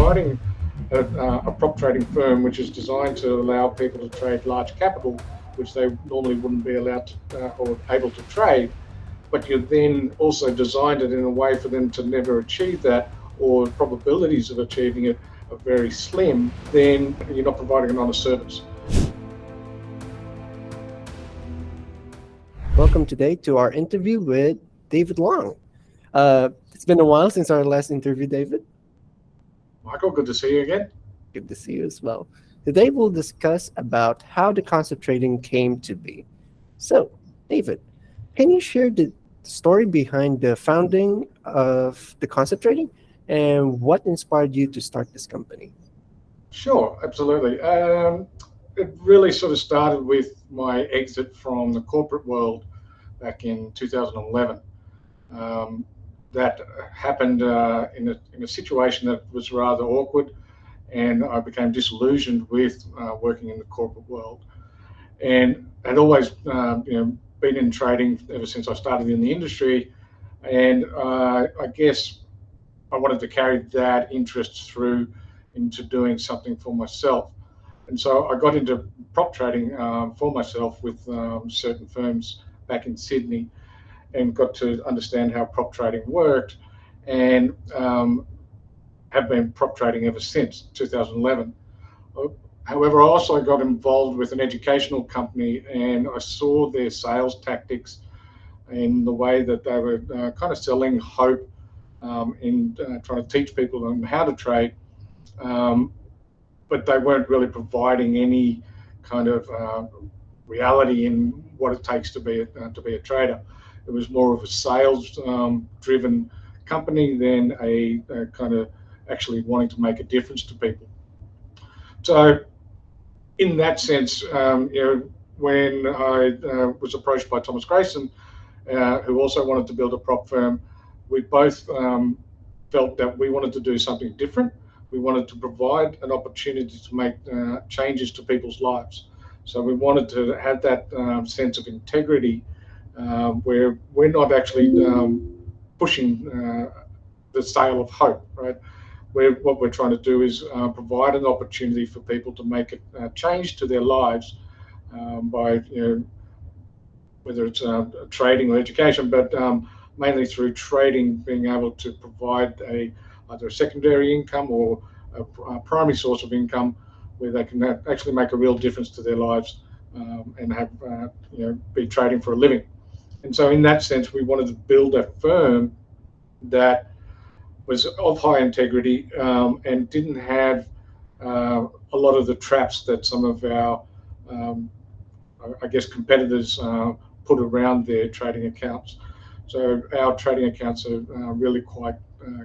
providing a prop trading firm which is designed to allow people to trade large capital, which they normally wouldn't be allowed to, or able to trade, but you then also designed it in a way for them to never achieve that, or probabilities of achieving it are very slim, then you're not providing an honest service. Welcome today to our interview with David Long. It's been a while since our last interview, David. Michael, good to see you again. Good to see you as well. Today we'll discuss about how the concept trading came to be. So, David, can you share the story behind the founding of the concept trading and what inspired you to start this company? Sure, absolutely. It really sort of started with my exit from the corporate world back in 2011. That happened in a situation that was rather awkward, and I became disillusioned with working in the corporate world, and had always been in trading ever since I started in the industry, and I guess I wanted to carry that interest through into doing something for myself. And so I got into prop trading for myself with certain firms back in Sydney, and got to understand how prop trading worked, and have been prop trading ever since 2011. However, I also got involved with an educational company, and I saw their sales tactics in the way that they were kind of selling hope in trying to teach people on how to trade, but they weren't really providing any kind of reality in what it takes to be a trader. It was more of a sales driven company than a kind of actually wanting to make a difference to people. So in that sense, when I was approached by Thomas Grayson, who also wanted to build a prop firm, we both felt that we wanted to do something different. We wanted to provide an opportunity to make changes to people's lives. So we wanted to have that sense of integrity, where we're not actually pushing the sale of hope, right? What we're trying to do is provide an opportunity for people to make a change to their lives by, whether it's trading or education, but mainly through trading, being able to provide either a secondary income or a primary source of income where they can actually make a real difference to their lives, and have be trading for a living. And so in that sense, we wanted to build a firm that was of high integrity, and didn't have a lot of the traps that some of our, I guess, competitors put around their trading accounts. So our trading accounts are really quite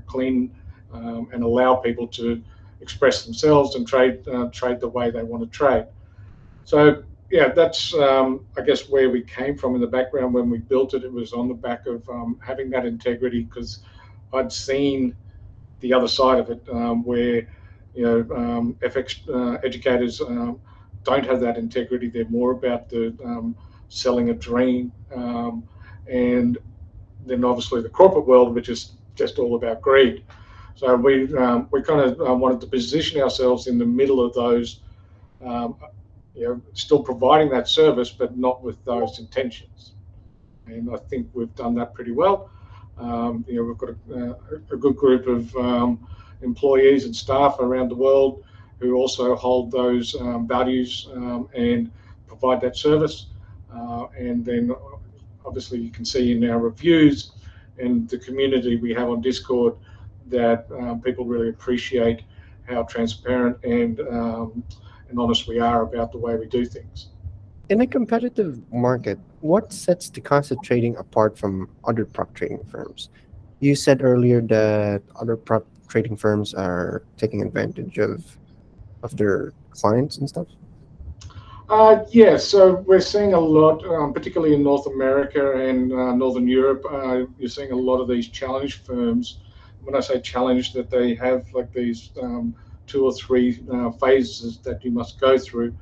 clean, and allow people to express themselves and trade the way they want to trade. So yeah, that's I guess where we came from in the background when we built it. It was on the back of having that integrity, because I'd seen the other side of it, where FX educators don't have that integrity. They're more about the selling a dream, and then obviously the corporate world, which is just all about greed. So we kind of wanted to position ourselves in the middle of those, still providing that service, but not with those intentions. And I think we've done that pretty well. We've got a good group of employees and staff around the world who also hold those values, and provide that service. And then obviously you can see in our reviews and the community we have on Discord that people really appreciate how transparent and honest we are about the way we do things. In a competitive market, what sets the concept trading apart from other prop trading firms? You said earlier that other prop trading firms are taking advantage of their clients and stuff. Yeah, so we're seeing a lot, particularly in North America and Northern Europe. You're seeing a lot of these challenge firms. When I say challenge, that they have like these 2 or 3 phases that you must go through.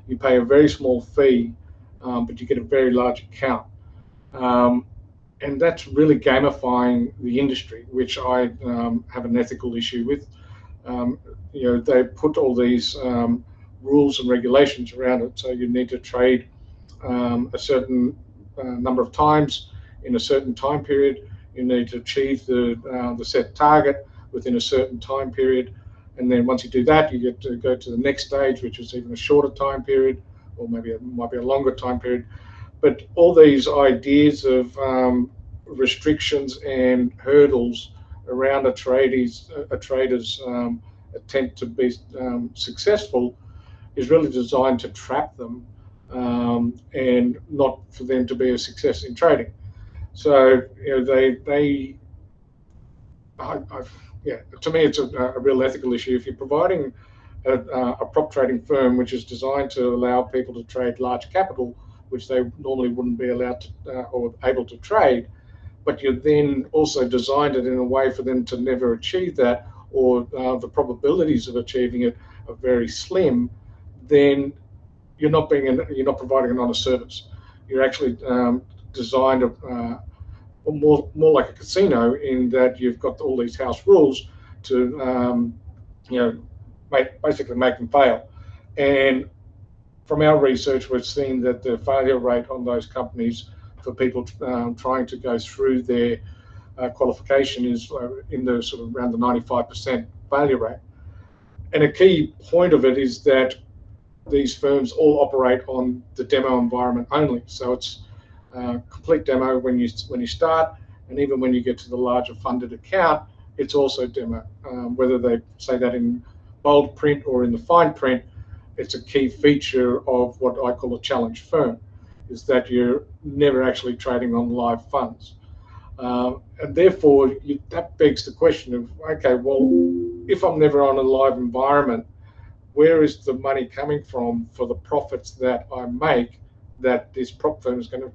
You pay a very small fee, but you get a very large account. And that's really gamifying the industry, which I have an ethical issue with. um, they put all these rules and regulations around it. So you need to trade a certain number of times in a certain time period. You need to achieve the set target within a certain time period, and then once you do that, you get to go to the next stage, which is even a shorter time period, or maybe it might be a longer time period. But all these ideas of restrictions and hurdles around a trader's attempt to be successful is really designed to trap them, and not for them to be a success in trading. So yeah, to me, it's a real ethical issue. If you're providing a prop trading firm which is designed to allow people to trade large capital, which they normally wouldn't be allowed to or able to trade, but you then also designed it in a way for them to never achieve that, or the probabilities of achieving it are very slim, then you're not providing an honest service. You're actually designed more like a casino, in that you've got all these house rules to basically make them fail. And from our research, we've seen that the failure rate on those companies for people trying to go through their qualification is in the sort of around the 95% failure rate. And a key point of it is that these firms all operate on the demo environment only. So it's complete demo when you start, and even when you get to the larger funded account, it's also demo. Whether they say that in bold print or in the fine print, it's a key feature of what I call a challenge firm, is that you're never actually trading on live funds. And therefore, that begs the question of, okay, well, if I'm never on a live environment, where is the money coming from for the profits that I make, that this prop firm is going to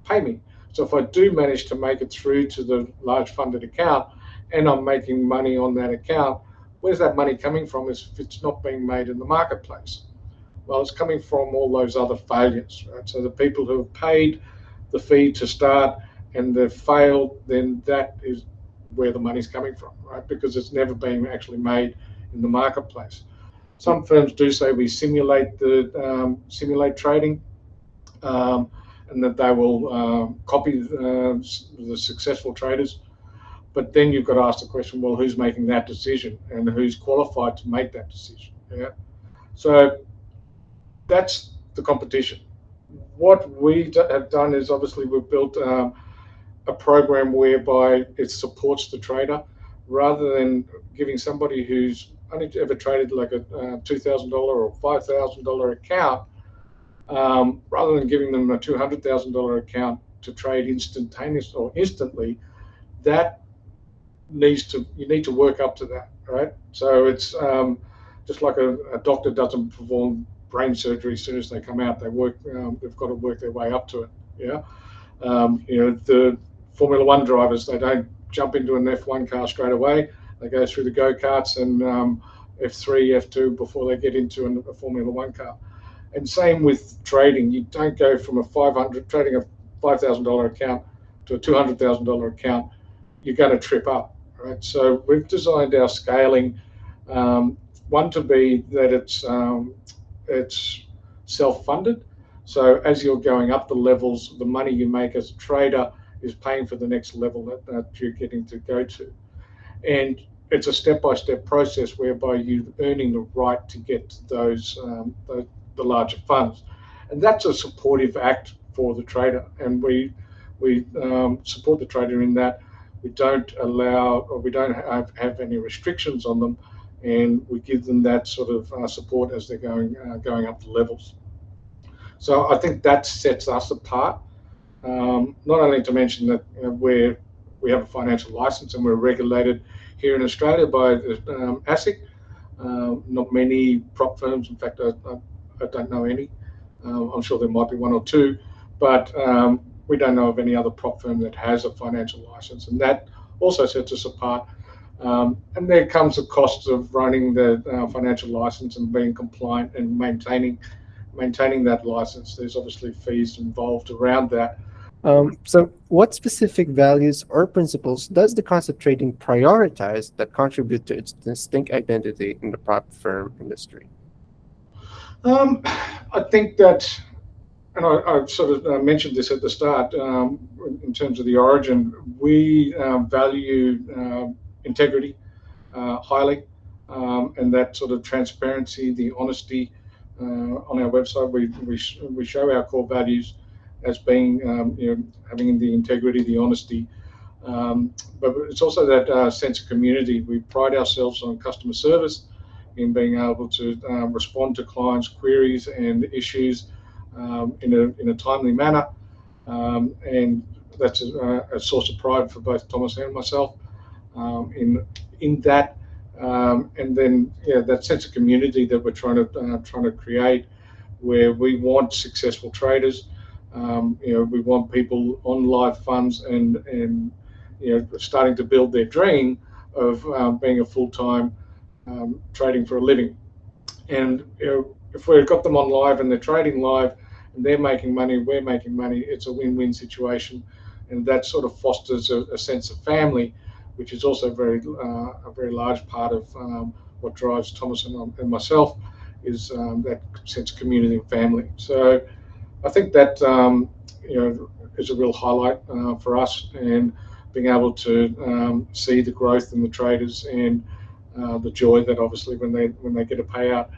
pay me? So if I do manage to make it through to the large funded account and I'm making money on that account, where's that money coming from if it's not being made in the marketplace? Well, it's coming from all those other failures, right? So the people who have paid the fee to start and they've failed, then that is where the money's coming from, right? Because it's never been actually made in the marketplace. Some firms do say we simulate trading, and that they will copy the successful traders. But then you've got to ask the question: well, who's making that decision, and who's qualified to make that decision? Yeah. So that's the competition. What we have done is, obviously we've built a program whereby it supports the trader, rather than giving somebody who's only ever traded like a $2,000 or $5,000 account, rather than giving them a $200,000 account to trade instantaneously or instantly. That you need to work up to that, right? So it's just like a doctor doesn't perform brain surgery as soon as they come out. They've got to work their way up to it. Yeah. The Formula One drivers, they don't jump into an F1 car straight away. They go through the go-karts and F3, F2 before they get into a Formula One car. And same with trading. You don't go from trading a $5,000 account to a $200,000 account. You're going to trip up, right? So we've designed our scaling, one, to be that it's self-funded. So as you're going up the levels, the money you make as a trader is paying for the next level that you're getting to go to. And it's a step-by-step process whereby you're earning the right to get to the larger funds. And that's a supportive act for the trader. And we support the trader in that we don't allow, or we don't have any restrictions on them, and we give them that sort of support as they're going up the levels. So I think that sets us apart. Not only to mention that we have a financial license and we're regulated here in Australia by the ASIC. Not many prop firms, in fact, I don't know any. I'm sure there might be one or two, but we don't know of any other prop firm that has a financial license, and that also sets us apart. And there comes the cost of running the financial license and being compliant and maintaining that license. There's obviously fees involved around that. So, what specific values or principles does the concept trading prioritize that contribute to its distinct identity in the prop firm industry? Um, I think that, and I sort of mentioned this at the start, in terms of the origin, we value integrity highly, and that sort of transparency, the honesty. On our website, we show our core values as being, having the integrity, the honesty, but it's also that sense of community. We pride ourselves on customer service, in being able to respond to clients' queries and issues in a timely manner, and that's a source of pride for both Thomas and myself, in that. And then, yeah, that sense of community that we're trying to create, where we want successful traders. We want people on live funds, and starting to build their dream of being a full-time trading for a living. And if we've got them on live and they're trading live and they're making money, we're making money, it's a win-win situation, and that sort of fosters a sense of family, which is also a very large part of what drives Thomas and myself, is that sense of community and family. So I think that is a real highlight for us, and being able to see the growth in the traders, and the joy that obviously when they get a payout,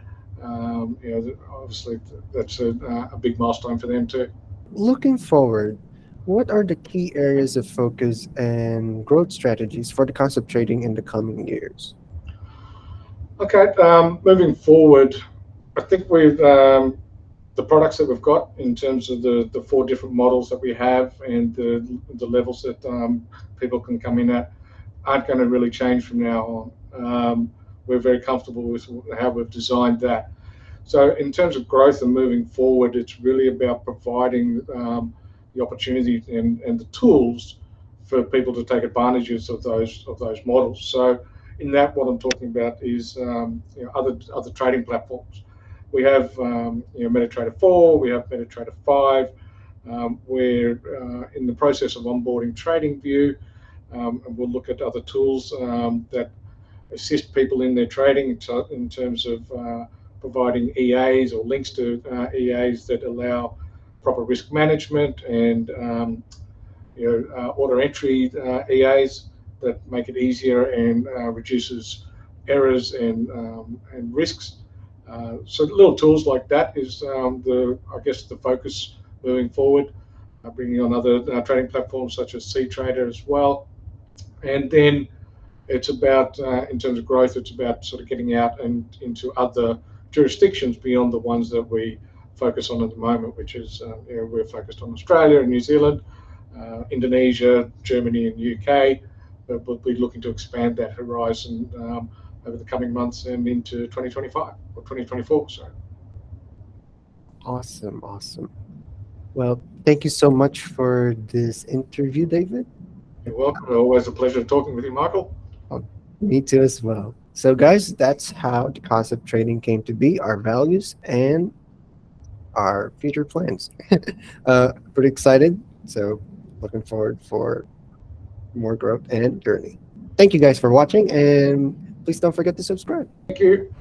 obviously that's a big milestone for them too. Looking forward, what are the key areas of focus and growth strategies for the concept trading in the coming years? Okay, moving forward, I think with the products that we've got, in terms of the four different models that we have, and the levels that people can come in at, aren't going to really change from now on. We're very comfortable with how we've designed that. So in terms of growth and moving forward, it's really about providing the opportunity and the tools for people to take advantages of those models. So in that, what I'm talking about is other trading platforms. We have MetaTrader 4, we have MetaTrader 5. We're in the process of onboarding TradingView, and we'll look at other tools that assist people in their trading, in terms of providing EAs or links to EAs that allow proper risk management, and order entry EAs that make it easier and reduces errors and risks. So little tools like that is I guess the focus moving forward. Bringing on other trading platforms such as CTrader as well, and then it's about, in terms of growth, it's about sort of getting out and into other jurisdictions beyond the ones that we focus on at the moment, which is we're focused on Australia and New Zealand, Indonesia, Germany, and UK. But we'll be looking to expand that horizon over the coming months and into 2025 or 2024. So Awesome, awesome. Well, thank you so much for this interview, David. you're welcome. Always a pleasure talking with you, Michael. Oh, me too, as well. So, guys, that's how the concept trading came to be, our values and our future plans. Pretty excited. So, looking forward for more growth and journey. Thank you guys for watching, and please don't forget to subscribe. Thank you.